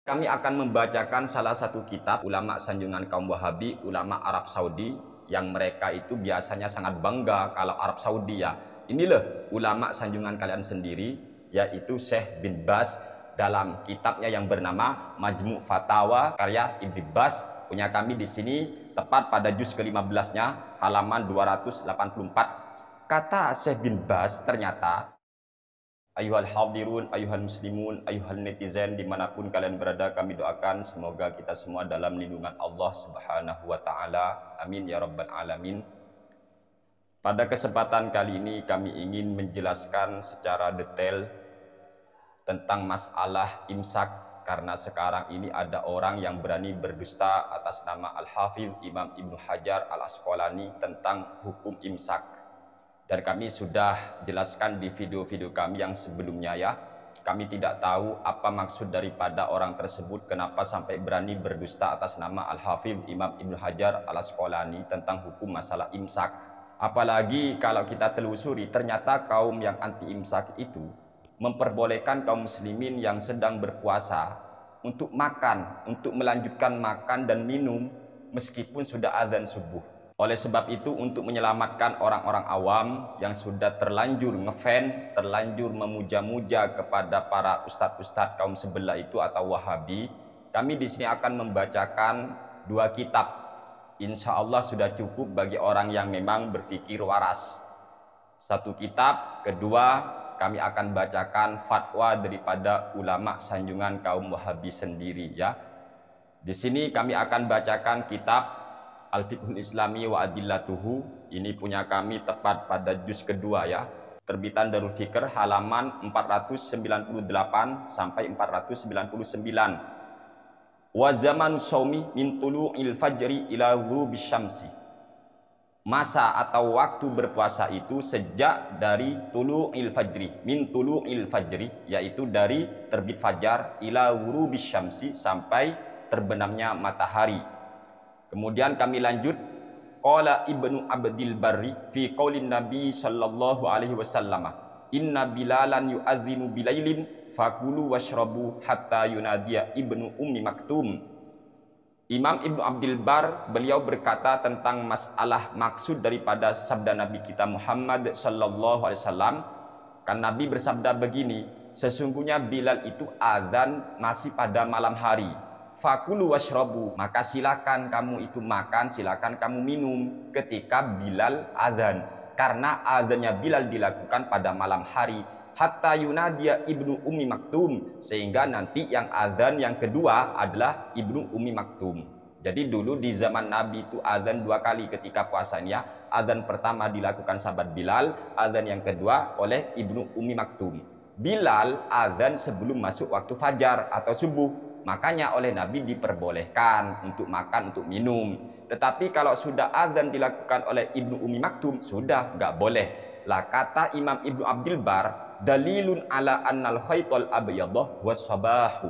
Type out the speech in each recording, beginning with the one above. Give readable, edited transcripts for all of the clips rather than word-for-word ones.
Kami akan membacakan salah satu kitab ulama sanjungan kaum Wahabi, ulama Arab Saudi, yang mereka itu biasanya sangat bangga kalau Arab Saudi ya. Inilah ulama sanjungan kalian sendiri, yaitu Syekh bin Baz dalam kitabnya yang bernama Majmu' Fatawa karya Ibn Baz, punya kami di sini tepat pada juz ke-15-nya halaman 284. Kata Syekh bin Baz ternyata, ayuhal hadirun, ayuhal muslimun, ayuhal netizen, dimanapun kalian berada, kami doakan semoga kita semua dalam lindungan Allah subhanahu wa ta'ala. Amin ya rabbal alamin. Pada kesempatan kali ini kami ingin menjelaskan secara detail tentang masalah imsak, karena sekarang ini ada orang yang berani berdusta atas nama Al-Hafidh Imam Ibnu Hajar Al-Asqalani tentang hukum imsak. Dan kami sudah jelaskan di video-video kami yang sebelumnya ya. Kami tidak tahu apa maksud daripada orang tersebut, kenapa sampai berani berdusta atas nama Al-Hafidh Imam Ibnu Hajar Al-Asqalani tentang hukum masalah imsak. Apalagi kalau kita telusuri, ternyata kaum yang anti imsak itu memperbolehkan kaum muslimin yang sedang berpuasa untuk makan, untuk melanjutkan makan dan minum meskipun sudah azan subuh. Oleh sebab itu, untuk menyelamatkan orang-orang awam yang sudah terlanjur ngefan, terlanjur memuja-muja kepada para ustadz-ustadz kaum sebelah itu atau Wahabi, kami di sini akan membacakan dua kitab. Insya Allah sudah cukup bagi orang yang memang berpikir waras. Satu kitab, kedua kami akan bacakan fatwa daripada ulama sanjungan kaum Wahabi sendiri ya. Di sini kami akan bacakan kitab Al-Fiqhul Islami wa Adillatuhu. Ini punya kami tepat pada juz kedua ya, terbitan Darul Fikr, halaman 498 sampai 499. Wa zaman shaumi min tulu'il fajri ila ghurubis syamsi. Masa atau waktu berpuasa itu sejak dari tulu'il fajri, min tulu'il fajri, yaitu dari terbit fajar, ila ghurubis syamsi, sampai terbenamnya matahari. Kemudian kami lanjut, qala Ibnu Abdil Barri fi qaulin Nabi sallallahu alaihi wasallam, inna bilalan yu'adzinu bilailin fakulu washrabu hatta yunadiya Ibnu Ummi Maktum. Imam Ibnu Abdil Bar beliau berkata tentang masalah maksud daripada sabda Nabi kita Muhammad sallallahu alaihi wasallam. Kan Nabi bersabda begini, sesungguhnya Bilal itu azan masih pada malam hari. Fakulu washrabu, maka silakan kamu itu makan, silakan kamu minum ketika Bilal azan, karena azannya Bilal dilakukan pada malam hari. Hatta yunadiya Ibnu Ummi Maktum, sehingga nanti yang azan yang kedua adalah Ibnu Ummi Maktum. Jadi dulu di zaman Nabi itu azan dua kali ketika puasanya. Azan pertama dilakukan sahabat Bilal, azan yang kedua oleh Ibnu Ummi Maktum. Bilal azan sebelum masuk waktu fajar atau subuh, makanya oleh Nabi diperbolehkan untuk makan, untuk minum. Tetapi kalau sudah azan dilakukan oleh Ibnu Ummi Maktum, sudah nggak boleh. Lah kata Imam Ibnu Abdil Bar, dalilun ala annal khaytul abyadah wassabahu.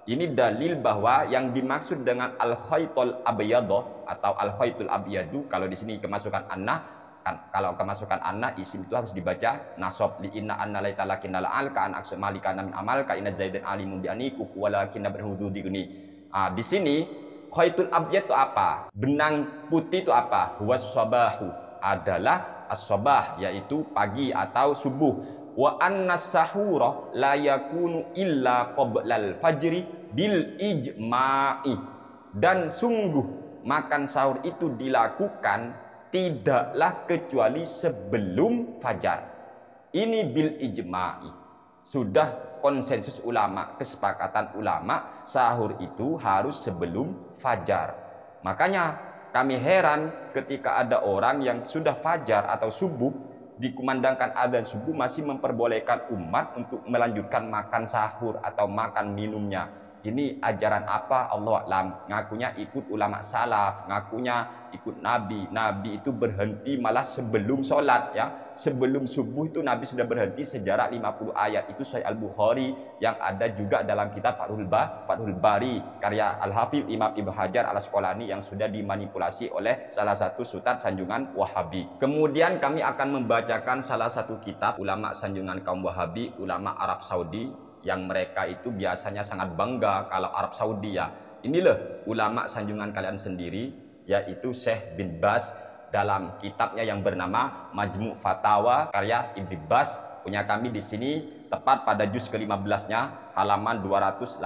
Ini dalil bahwa yang dimaksud dengan al khaytul abyadah atau al khaytul abyadu, kalau di sini kemasukan anna, kan kalau kemasukan anna isim itu harus dibaca nasab, li inna anna laita lakinna la'al ka an aqsa malika min amal ka inna zaidan alimun bi anikuf walakinna berhududi gini. Di sini khaytul abyad itu apa? Benang putih itu apa? Wassabahu adalah as-sabah, yaitu pagi atau subuh. Wa anna sahura la yakunu illa qoblal fajri bil ijma'i. Dan sungguh makan sahur itu dilakukan tidaklah kecuali sebelum fajar. Ini bil ijma'i, sudah konsensus ulama, kesepakatan ulama, sahur itu harus sebelum fajar. Makanya kami heran ketika ada orang yang sudah fajar atau subuh, dikumandangkan adzan subuh, masih memperbolehkan umat untuk melanjutkan makan sahur atau makan minumnya. Ini ajaran apa? Allah alam. Ngakunya ikut ulama salaf, ngakunya ikut Nabi. Nabi itu berhenti malah sebelum sholat ya. Sebelum subuh itu Nabi sudah berhenti, sejarah 50 ayat. Itu Sahih Al-Bukhari, yang ada juga dalam kitab Fathul Bari karya Al-Hafidh Imam Ibnu Hajar Al-Asqalani, yang sudah dimanipulasi oleh salah satu sultan sanjungan Wahabi. Kemudian kami akan membacakan salah satu kitab ulama sanjungan kaum Wahabi, ulama Arab Saudi, yang mereka itu biasanya sangat bangga kalau Arab Saudi ya. Inilah ulama sanjungan kalian sendiri, yaitu Syekh bin Baz dalam kitabnya yang bernama Majmu' Fatawa karya Ibn Baz, punya kami di sini tepat pada juz ke-15-nya halaman 284.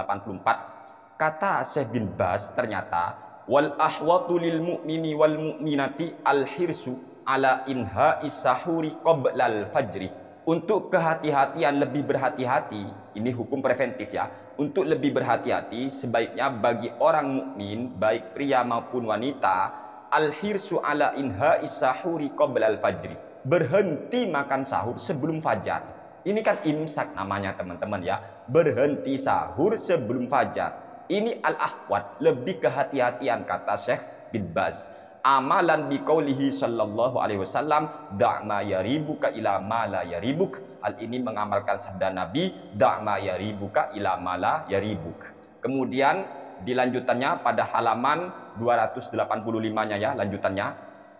Kata Syekh bin Baz ternyata wal ahwatu lil mu'mini wal mu'minati al hirsu ala inha'is sahuri qoblal fajri. Untuk kehati-hatian, lebih berhati-hati, ini hukum preventif ya. Untuk lebih berhati-hati sebaiknya bagi orang mukmin baik pria maupun wanita al hirsu ala inha'is sahuri qoblal fajri. Berhenti makan sahur sebelum fajar. Ini kan imsak namanya teman-teman ya. Berhenti sahur sebelum fajar. Ini al-ahwat, lebih kehati-hatian kata Syekh bin Baz. Amalan biqaulihi sallallahu alaihi wasallam da'ma yaribuka ila ma la yaribuk. Hal ini mengamalkan sabda Nabi da'ma yaribuka ila ma la yaribuk. Kemudian dilanjutannya pada halaman 285-nya ya, lanjutannya.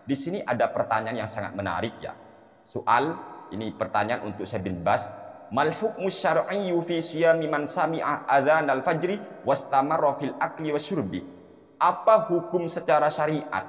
Di sini ada pertanyaan yang sangat menarik ya. Soal ini pertanyaan untuk Syekh bin Baz. Mal hukmu syar'iyyu fi siyami man sami'a adzan al-fajri wastamarra fil akli wasyurbi? Apa hukum secara syariat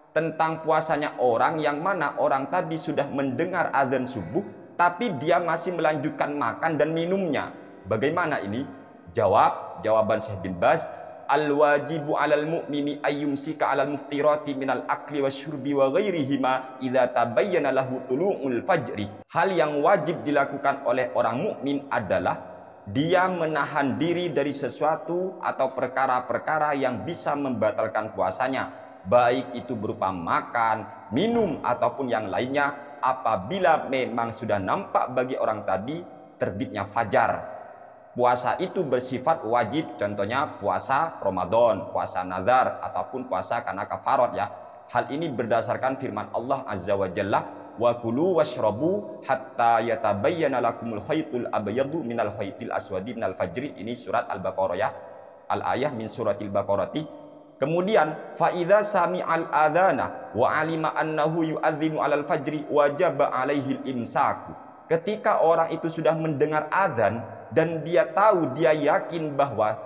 tentang puasanya orang yang mana orang tadi sudah mendengar adzan subuh tapi dia masih melanjutkan makan dan minumnya? Bagaimana ini? Jawaban Syekh bin Baz, al-wajibu 'alal mu'mini ayyumsika 'alal muftirati minal akli wasyurbi wa ghairihima idza tabayyana lahu tulu'ul fajri. Hal yang wajib dilakukan oleh orang mukmin adalah dia menahan diri dari sesuatu atau perkara-perkara yang bisa membatalkan puasanya, baik itu berupa makan, minum ataupun yang lainnya, apabila memang sudah nampak bagi orang tadi terbitnya fajar. Puasa itu bersifat wajib, contohnya puasa Ramadan, puasa nazar ataupun puasa karena kafarat ya. Hal ini berdasarkan firman Allah Azza wa Jalla, wa kulu washrabu hatta yatabayyana lakumul khaytul abyadu minal khaytil aswadi minal fajri. Ini surat Al-Baqarah ya. Al-ayah min suratil Baqarati. Kemudian fa idza sami'al adzana wa alima annahu yu'adzinu 'alal fajri wajaba 'alaihi al-imsaku. Ketika orang itu sudah mendengar azan dan dia tahu, dia yakin bahwa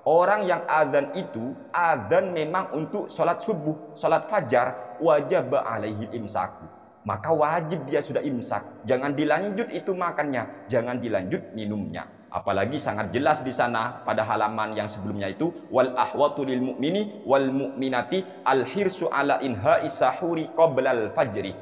orang yang azan itu azan memang untuk sholat subuh, sholat fajar, wajaba 'alaihi al-imsaku. Maka wajib dia sudah imsak. Jangan dilanjut itu makannya, jangan dilanjut minumnya. Apalagi sangat jelas di sana pada halaman yang sebelumnya itu wal ahwatu lil mu'mini wal mu'minati al hirsu ala inha'is sahuri qoblal fajri.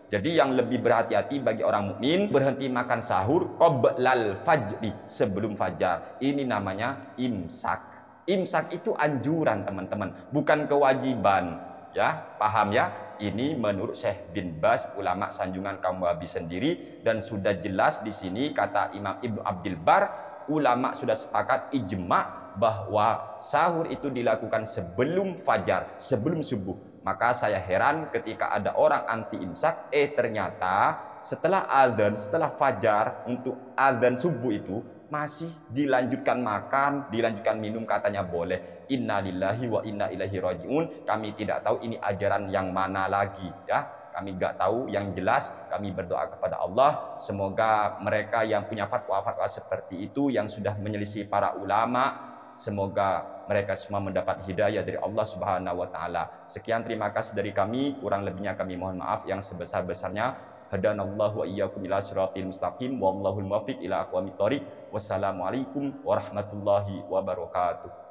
Jadi yang lebih berhati-hati bagi orang mukmin berhenti makan sahur qoblal fajri, sebelum fajar. Ini namanya imsak. Imsak itu anjuran teman-teman, bukan kewajiban. Ya, paham ya? Ini menurut Syekh bin Baz, ulama sanjungan kaum Wahabi sendiri, dan sudah jelas di sini kata Imam Ibnu Abdul Bar, ulama sudah sepakat ijma bahwa sahur itu dilakukan sebelum fajar, sebelum subuh. Maka saya heran ketika ada orang anti imsak, ternyata setelah azan, setelah fajar untuk azan subuh itu masih dilanjutkan makan, dilanjutkan minum, katanya boleh. Innalillahi wa inna ilaihi rajiun. Kami tidak tahu ini ajaran yang mana lagi ya. Kami nggak tahu. Yang jelas kami berdoa kepada Allah, semoga mereka yang punya fatwa-fatwa seperti itu yang sudah menyelisih para ulama, semoga mereka semua mendapat hidayah dari Allah Subhanahu wa taala. Sekian, terima kasih dari kami, kurang lebihnya kami mohon maaf yang sebesar-besarnya. Hadanallahu wa iyyakum ila siratil mustaqim, wallahul muwaffiq ila aqwamit thoriq. Wassalamualaikum warahmatullahi wabarakatuh.